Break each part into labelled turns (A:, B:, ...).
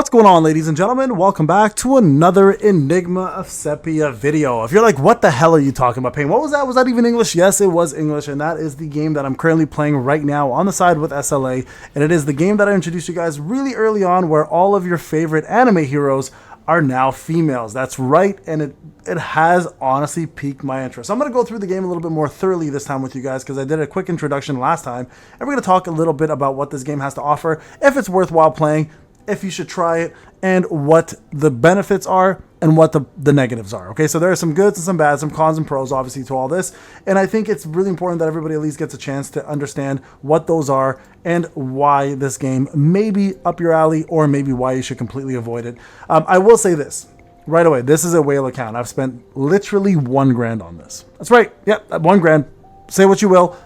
A: What's going on, ladies and gentlemen? Welcome back to another Enigma of Sepia video. If you're like, what the hell are you talking about, Payne? What was that? Was that even English? Yes, it was English, and that is the game that I'm currently playing right now on the side with SLA, and it is the game that I introduced you guys really early on where all of your favorite anime heroes are now females. That's right, and it has honestly piqued my interest. I'm going to go through the game a little bit more thoroughly this time with you guys because I did a quick introduction last time, and we're going to talk a little bit about what this game has to offer, if it's worthwhile playing, if you should try it, and what the benefits are and what the negatives are. Okay, so there are some goods and some bads, some cons and pros obviously to all this, and I think it's really important that everybody at least gets a chance to understand what those are and why this game may be up your alley or maybe why you should completely avoid it. I will say this right away, this is a whale account. I've spent literally $1 grand on this. That's right, yep, $1 grand. Say what you will.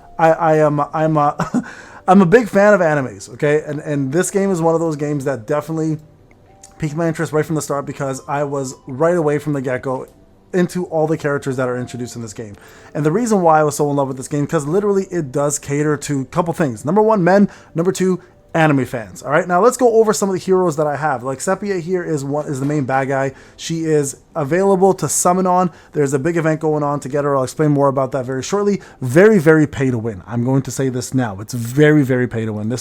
A: I'm a big fan of animes, okay? And this game is one of those games that definitely piqued my interest right from the start because I was right away from the get-go into all the characters that are introduced in this game. And the reason why I was so in love with this game, because literally it does cater to a couple things. Number one, men. Number two, anime fans. All right, now let's go over some of the heroes that I have. Like Sepia here is the main bad guy. She is available to summon on. There's a big event going on to get her. I'll explain more about that very shortly. Very, very pay to win. I'm going to say this now. It's very, very pay to win.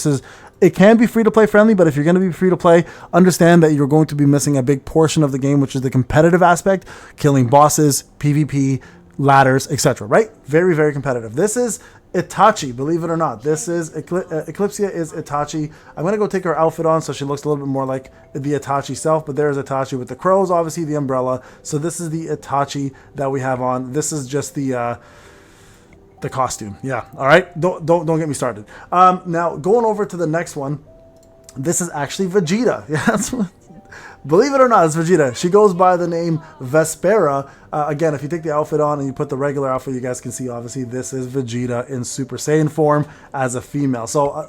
A: It can be free to play friendly, but if you're going to be free to play, understand that you're going to be missing a big portion of the game, which is the competitive aspect, killing bosses, PvP, ladders, etc. Right? Very, very competitive. This is Itachi, believe it or not. This is Eclipsia is Itachi. I'm gonna go take her outfit on so she looks a little bit more like the Itachi self, but there's Itachi with the crows, obviously the umbrella. So this is the Itachi that we have on. This is just the costume. Yeah, all right. Don't get me started. Now going over to the next one. This is actually Vegeta. Yeah, that's what. Believe it or not, it's Vegeta. She goes by the name Vespera. Again, if you take the outfit on and you put the regular outfit, you guys can see, obviously, this is Vegeta in Super Saiyan form as a female. So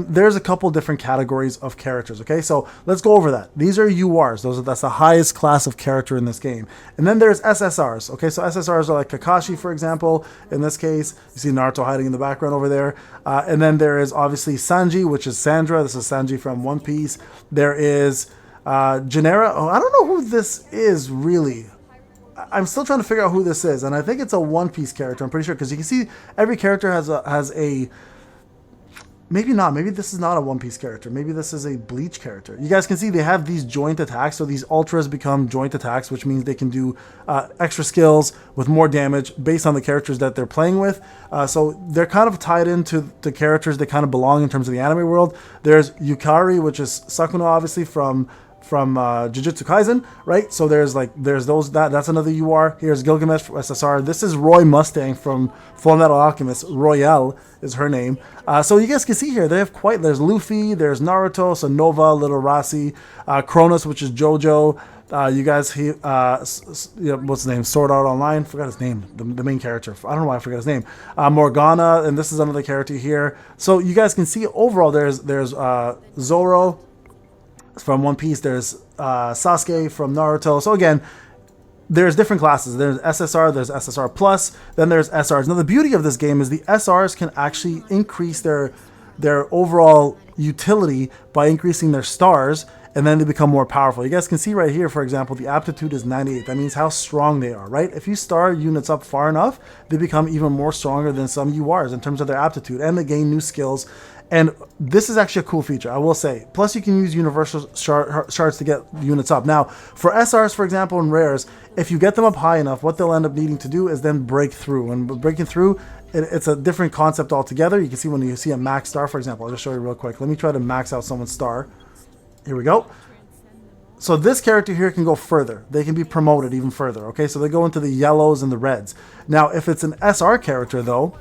A: there's a couple different categories of characters, okay? So let's go over that. These are URs. That's the highest class of character in this game. And then there's SSRs, okay? So SSRs are like Kakashi, for example. In this case, you see Naruto hiding in the background over there. And then there is, obviously, Sanji, which is Sandra. This is Sanji from One Piece. There is Genera. Oh, I don't know who this is really. I'm still trying to figure out who this is, and I think it's a One Piece character. I'm pretty sure because you can see every character has a. Maybe not. Maybe this is not a One Piece character. Maybe this is a Bleach character. You guys can see they have these joint attacks. So these ultras become joint attacks, which means they can do extra skills with more damage based on the characters that they're playing with. So they're kind of tied into the characters that kind of belong in terms of the anime world. There's Yukari, which is Sakuno, obviously from Jujutsu Kaisen, right? So there's those, that's another UR. Here's Gilgamesh from SSR. This is Roy Mustang from Full Metal Alchemist. Royale is her name. So you guys can see here, there's Luffy, there's Naruto, so Nova, Little Rossi, Cronus, which is Jojo. You guys, what's his name? Sword Art Online. Forgot his name. The main character. I don't know why I forgot his name. Morgana, and this is another character here. So you guys can see overall, there's Zoro from One Piece, there's Sasuke from Naruto. So again, there's different classes. There's SSR, there's SSR Plus, then there's SRs. Now the beauty of this game is the SRs can actually increase their overall utility by increasing their stars, and then they become more powerful. You guys can see right here, for example, the aptitude is 98. That means how strong they are, right? If you star units up far enough, they become even more stronger than some URs in terms of their aptitude, and they gain new skills. And this is actually a cool feature, I will say. Plus, you can use universal shards to get units up. Now, for SRs, for example, and rares, if you get them up high enough, what they'll end up needing to do is then break through. And breaking through, it's a different concept altogether. You can see when you see a max star, for example. I'll just show you real quick. Let me try to max out someone's star. Here we go. So this character here can go further. They can be promoted even further, okay? So they go into the yellows and the reds. Now, if it's an SR character, though,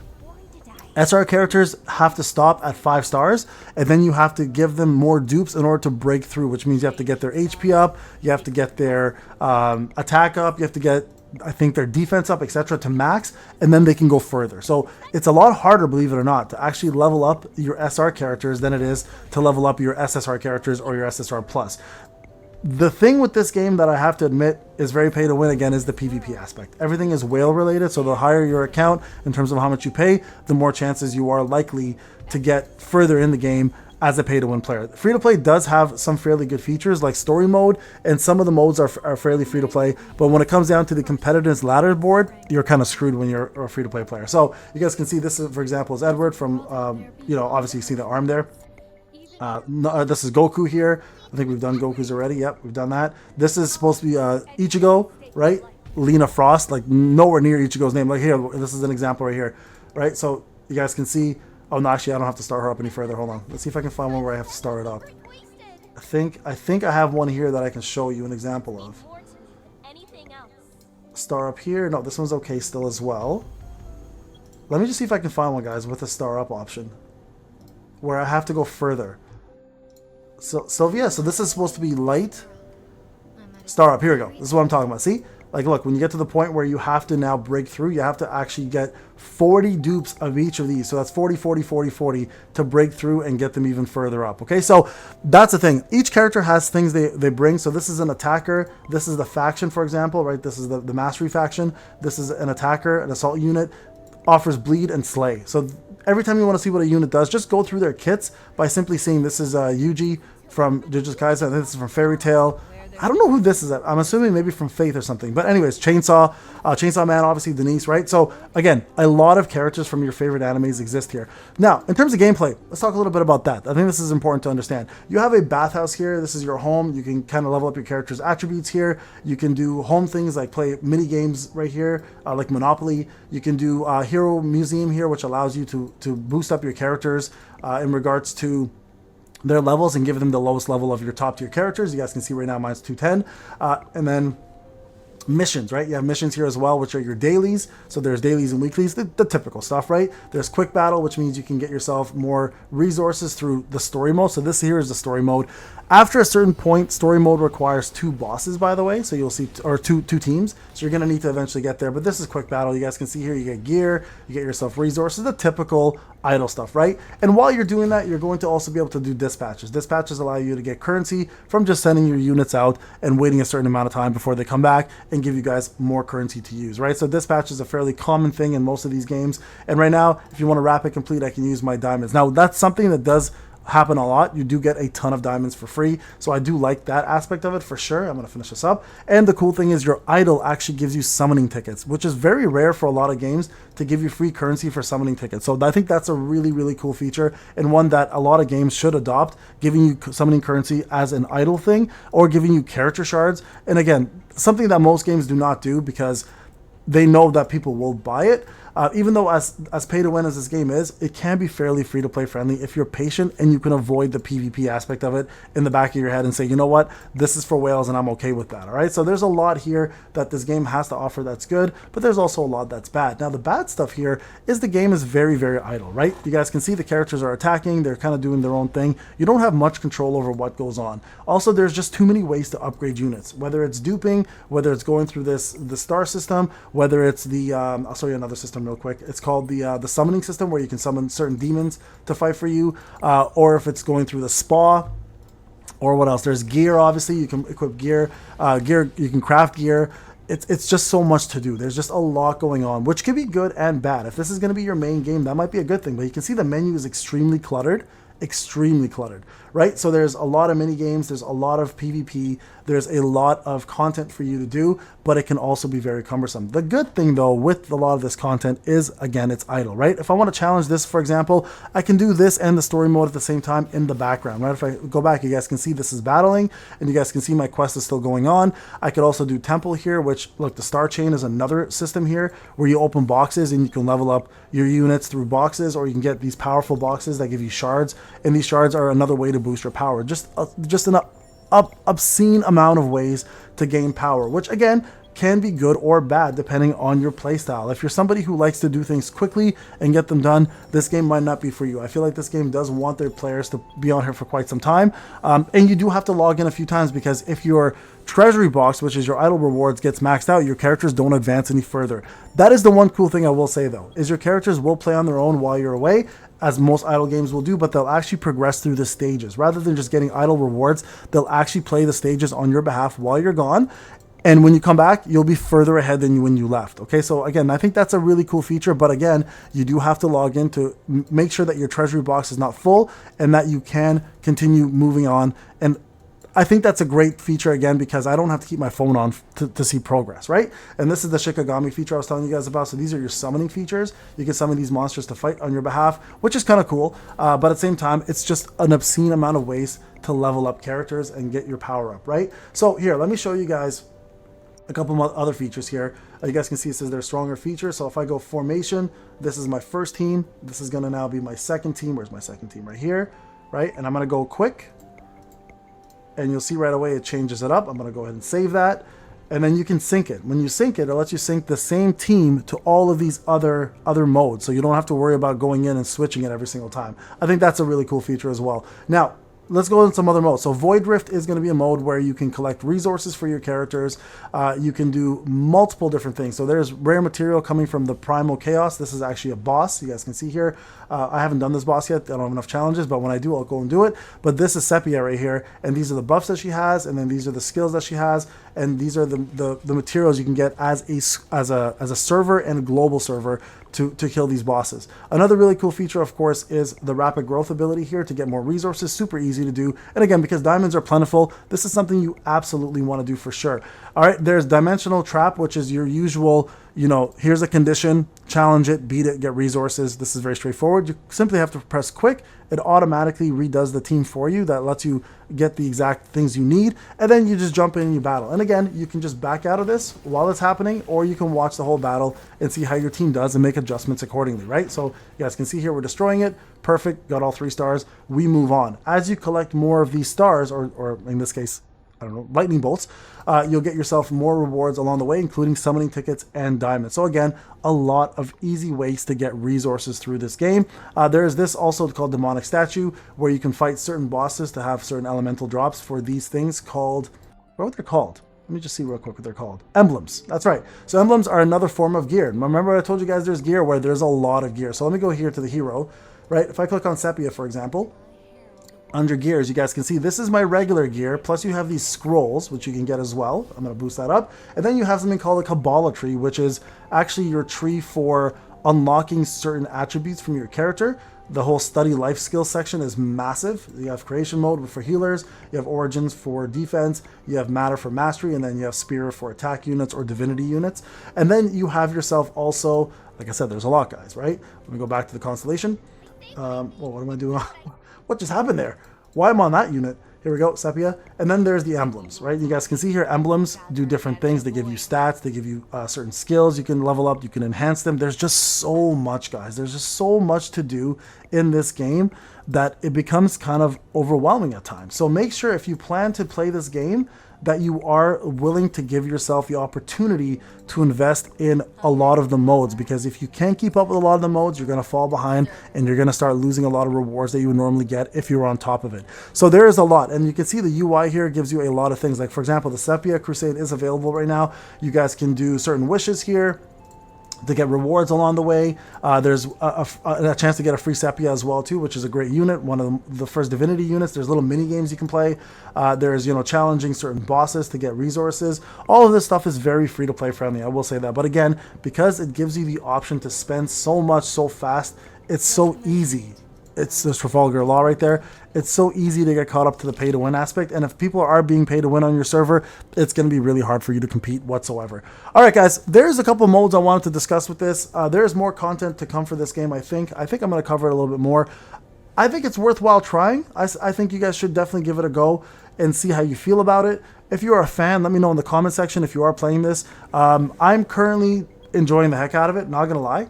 A: SR characters have to stop at 5 stars, and then you have to give them more dupes in order to break through, which means you have to get their HP up, you have to get their attack up, you have to get, I think, their defense up, etc. to max, and then they can go further. So it's a lot harder, believe it or not, to actually level up your SR characters than it is to level up your SSR characters or your SSR Plus. The thing with this game that I have to admit is very pay to win, again, is the PvP aspect. Everything is whale related, so the higher your account in terms of how much you pay, the more chances you are likely to get further in the game as a pay-to-win player. Free-to-play does have some fairly good features like story mode, and some of the modes are fairly free-to-play, but when it comes down to the competitiveness ladder board, you're kind of screwed when you're a free-to-play player. So you guys can see this, is, for example, is Edward from, obviously you see the arm there. This is Goku here. I think we've done Goku's already. Yep, we've done that. This is supposed to be Ichigo, right? Lena Frost, like nowhere near Ichigo's name. Like here, this is an example right here, right? So you guys can see. Oh no, actually I don't have to start her up any further. Hold on. Let's see if I can find one where I have to start it up. I think I have one here that I can show you an example of. Star up here. No, this one's okay still as well. Let me just see if I can find one, guys, with a star up option, where I have to go further. So Sylvia, so this is supposed to be light. Star up. Here we go. This is what I'm talking about. See? Like, look, when you get to the point where you have to now break through, you have to actually get 40 dupes of each of these. So that's 40, 40, 40, 40 to break through and get them even further up. Okay, so that's the thing. Each character has things they bring. So this is an attacker. This is the faction, for example, right? This is the mastery faction. This is an attacker, an assault unit. Offers bleed and slay. So every time you want to see what a unit does, just go through their kits by simply seeing this is Yuji from Jujutsu Kaisen. This is from Fairy Tail. I don't know who this is. I'm assuming maybe from Faith or something. But anyways, Chainsaw Man, obviously Denise, right? So again, a lot of characters from your favorite animes exist here. Now, in terms of gameplay, let's talk a little bit about that. I think this is important to understand. You have a bathhouse here. This is your home. You can kind of level up your character's attributes here. You can do home things like play mini games right here, like Monopoly. You can do Hero Museum here, which allows you to boost up your characters in regards to their levels and give them the lowest level of your top tier characters. You guys can see right now mine's 210. And then missions, right? You have missions here as well, which are your dailies. So there's dailies and weeklies, the typical stuff, right? There's quick battle, which means you can get yourself more resources through the story mode. So this here is the story mode. After a certain point, story mode requires 2 bosses, by the way. So you'll see, or two teams. So you're going to need to eventually get there. But this is quick battle. You guys can see here, you get gear, you get yourself resources, the typical idle stuff, right? And while you're doing that, you're going to also be able to do dispatches. Dispatches allow you to get currency from just sending your units out and waiting a certain amount of time before they come back and give you guys more currency to use, right? So dispatch is a fairly common thing in most of these games. And right now, if you want to rapid complete, I can use my diamonds. Now, that's something that does happen a lot. You do get a ton of diamonds for free, so I do like that aspect of it for sure. I'm going to finish this up. And the cool thing is your idol actually gives you summoning tickets, which is very rare for a lot of games to give you free currency for summoning tickets. So I think that's a really, really cool feature, and one that a lot of games should adopt, giving you summoning currency as an idle thing, or giving you character shards. And again, something that most games do not do because they know that people will buy it. Even though as pay to win as this game is, it can be fairly free to play friendly if you're patient and you can avoid the PvP aspect of it in the back of your head and say, you know what, this is for whales and I'm okay with that. All right, so there's a lot here that this game has to offer that's good, but there's also a lot that's bad. Now the bad stuff here is the game is very, very idle, right? You guys can see the characters are attacking, they're kind of doing their own thing. You don't have much control over what goes on. Also, there's just too many ways to upgrade units, whether it's duping, whether it's going through the star system, whether it's the I'll show you another system real quick. It's called the summoning system, where you can summon certain demons to fight for you, or if it's going through the spa, or what else? There's gear, obviously. You can equip gear. You can craft gear. It's just so much to do. There's just a lot going on, which can be good and bad. If this is going to be your main game, that might be a good thing. But you can see the menu is extremely cluttered, right? So there's a lot of mini games, there's a lot of PvP, there's a lot of content for you to do, but it can also be very cumbersome. The good thing though with a lot of this content is, again, it's idle, right? If I want to challenge this, for example, I can do this and the story mode at the same time in the background, right? If I go back, you guys can see this is battling, and you guys can see my quest is still going on. I could also do temple here, which, look, the star chain is another system here where you open boxes and you can level up your units through boxes, or you can get these powerful boxes that give you shards, and these shards are another way to boost your power. Just an obscene amount of ways to gain power, which again can be good or bad depending on your playstyle. If you're somebody who likes to do things quickly and get them done, this game might not be for you. I feel like this game does want their players to be on here for quite some time, and you do have to log in a few times, because if your treasury box, which is your idle rewards, gets maxed out, your characters don't advance any further. That is the one cool thing I will say though, is your characters will play on their own while you're away, as most idle games will do, but they'll actually progress through the stages. Rather than just getting idle rewards, they'll actually play the stages on your behalf while you're gone. And when you come back, you'll be further ahead than when you left. Okay, so again, I think that's a really cool feature. But again, you do have to log in to make sure that your treasury box is not full and that you can continue moving on. And I think that's a great feature, again, because I don't have to keep my phone on to see progress, right? And this is the Shikigami feature I was telling you guys about. So these are your summoning features. You can summon these monsters to fight on your behalf, which is kind of cool. But at the same time, it's just an obscene amount of ways to level up characters and get your power up, right? So here, let me show you guys a couple of other features here. You guys can see it says they're stronger features. So if I go formation, this is my first team. This is going to now be my second team. Where's my second team? Right here, right? And I'm going to go quick. And you'll see right away it changes it up. I'm going to go ahead and save that. And then you can sync it. When you sync it, it lets you sync the same team to all of these other modes. So you don't have to worry about going in and switching it every single time. I think that's a really cool feature as well. Now, let's go into some other modes. So Void Rift is going to be a mode where you can collect resources for your characters. You can do multiple different things. So there's rare material coming from the Primal Chaos. This is actually a boss. You guys can see here. I haven't done this boss yet. I don't have enough challenges, but when I do, I'll go and do it. But this is Sepia right here, and these are the buffs that she has, and then these are the skills that she has, and these are the materials you can get as a server and a global server to kill these bosses. Another really cool feature, of course, is the rapid growth ability here to get more resources. Super easy to do. And again, because diamonds are plentiful, this is something you absolutely want to do for sure. All right, there's Dimensional Trap, which is your usual, here's a condition, challenge it, beat it, get resources. This is very straightforward. You simply have to press quick. It automatically redoes the team for you. That lets you get the exact things you need. And then you just jump in and you battle. And again, you can just back out of this while it's happening, or you can watch the whole battle and see how your team does and make adjustments accordingly, right? So you guys can see here, we're destroying it. Perfect, got all 3 stars. We move on. As you collect more of these stars, or in this case, I don't know, lightning bolts, you'll get yourself more rewards along the way, including summoning tickets and diamonds. So again, a lot of easy ways to get resources through this game. There is this also called Demonic Statue, where you can fight certain bosses to have certain elemental drops for these things called, what are they called? Let me just see real quick what they're called. Emblems. That's right. So emblems are another form of gear. Remember I told you guys there's gear where there's a lot of gear. So let me go here to the hero, right? If I click on Sepia, for example, under gears, you guys can see this is my regular gear, plus you have these scrolls, which you can get as well. I'm going to boost that up. And then you have something called a Kabbalah tree, which is actually your tree for unlocking certain attributes from your character. The whole study life skills section is massive. You have creation mode for healers, you have origins for defense, you have matter for mastery, and then you have spirit for attack units or divinity units. And then you have yourself also, like I said, there's a lot, guys, right? Let me go back to the constellation. Well, what am I doing? What just happened there? Why am I on that unit? Here we go, Sepia. And then there's the emblems, right? You guys can see here, emblems do different things. They give you stats, they give you certain skills you can level up, you can enhance them. There's just so much, guys. There's just so much to do in this game that it becomes kind of overwhelming at times. So make sure if you plan to play this game that you are willing to give yourself the opportunity to invest in a lot of the modes, because if you can't keep up with a lot of the modes, you're going to fall behind and you're going to start losing a lot of rewards that you would normally get if you were on top of it. So there is a lot, and you can see the UI here gives you a lot of things. Like, for example, the Sepia Crusade is available right now. You guys can do certain wishes here to get rewards along the way. There's a chance to get a free Sepia as well too, which is a great unit, one of the first divinity units. There's little mini games you can play. There's challenging certain bosses to get resources. All of this stuff is very free to play friendly, I will say that. But again, because it gives you the option to spend so much so fast, it's so easy. It's this Trafalgar Law right there. It's so easy to get caught up to the pay to win aspect. And if people are being paid to win on your server, it's going to be really hard for you to compete whatsoever. All right, guys, there's a couple modes I wanted to discuss with this. There's more content to come for this game, I think. I think I'm going to cover it a little bit more. I think it's worthwhile trying. I think you guys should definitely give it a go and see how you feel about it. If you are a fan, let me know in the comment section if you are playing this. I'm currently enjoying the heck out of it, not going to lie.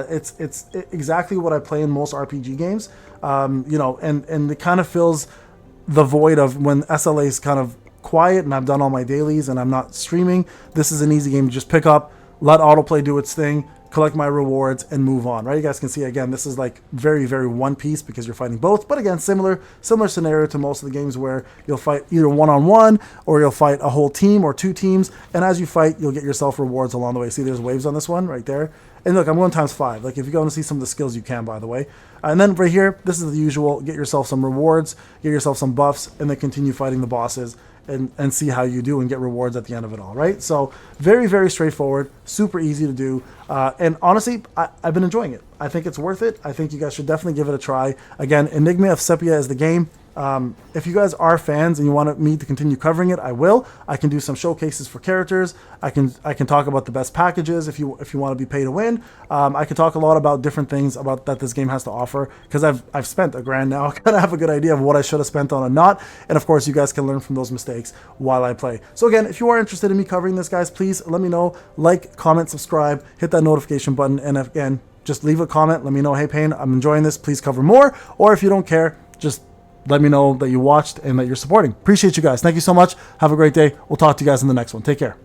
A: It's exactly what I play in most RPG games, and it kind of fills the void of when SLA is kind of quiet and I've done all my dailies and I'm not streaming. This is an easy game to just pick up, let autoplay do its thing, collect my rewards, and move on, right? You guys can see, again, this is like very, very one piece because you're fighting both. But again, similar scenario to most of the games where you'll fight either one-on-one or you'll fight a whole team or 2 teams. And as you fight, you'll get yourself rewards along the way. See, there's waves on this one right there. And look, I'm going ×5. Like, if you go and see some of the skills, you can, by the way. And then right here, this is the usual. Get yourself some rewards, get yourself some buffs, and then continue fighting the bosses. and see how you do and get rewards at the end of it all, right? So very, very straightforward, super easy to do. And honestly, I've been enjoying it. I think it's worth it. I think you guys should definitely give it a try. Again, Enigma of Sepia is the game. If you guys are fans and you want me to continue covering it, I will. I can do some showcases for characters. I can talk about the best packages if you want to be pay to win. I can talk a lot about different things about that this game has to offer, because I've spent $1,000 now. I kind of have a good idea of what I should have spent on and not. And of course, you guys can learn from those mistakes while I play. So again, if you are interested in me covering this, guys, please let me know. Like, comment, subscribe, hit that notification button, and again, just leave a comment. Let me know, hey Payne, I'm enjoying this. Please cover more. Or if you don't care, just let me know that you watched and that you're supporting. Appreciate you guys. Thank you so much. Have a great day. We'll talk to you guys in the next one. Take care.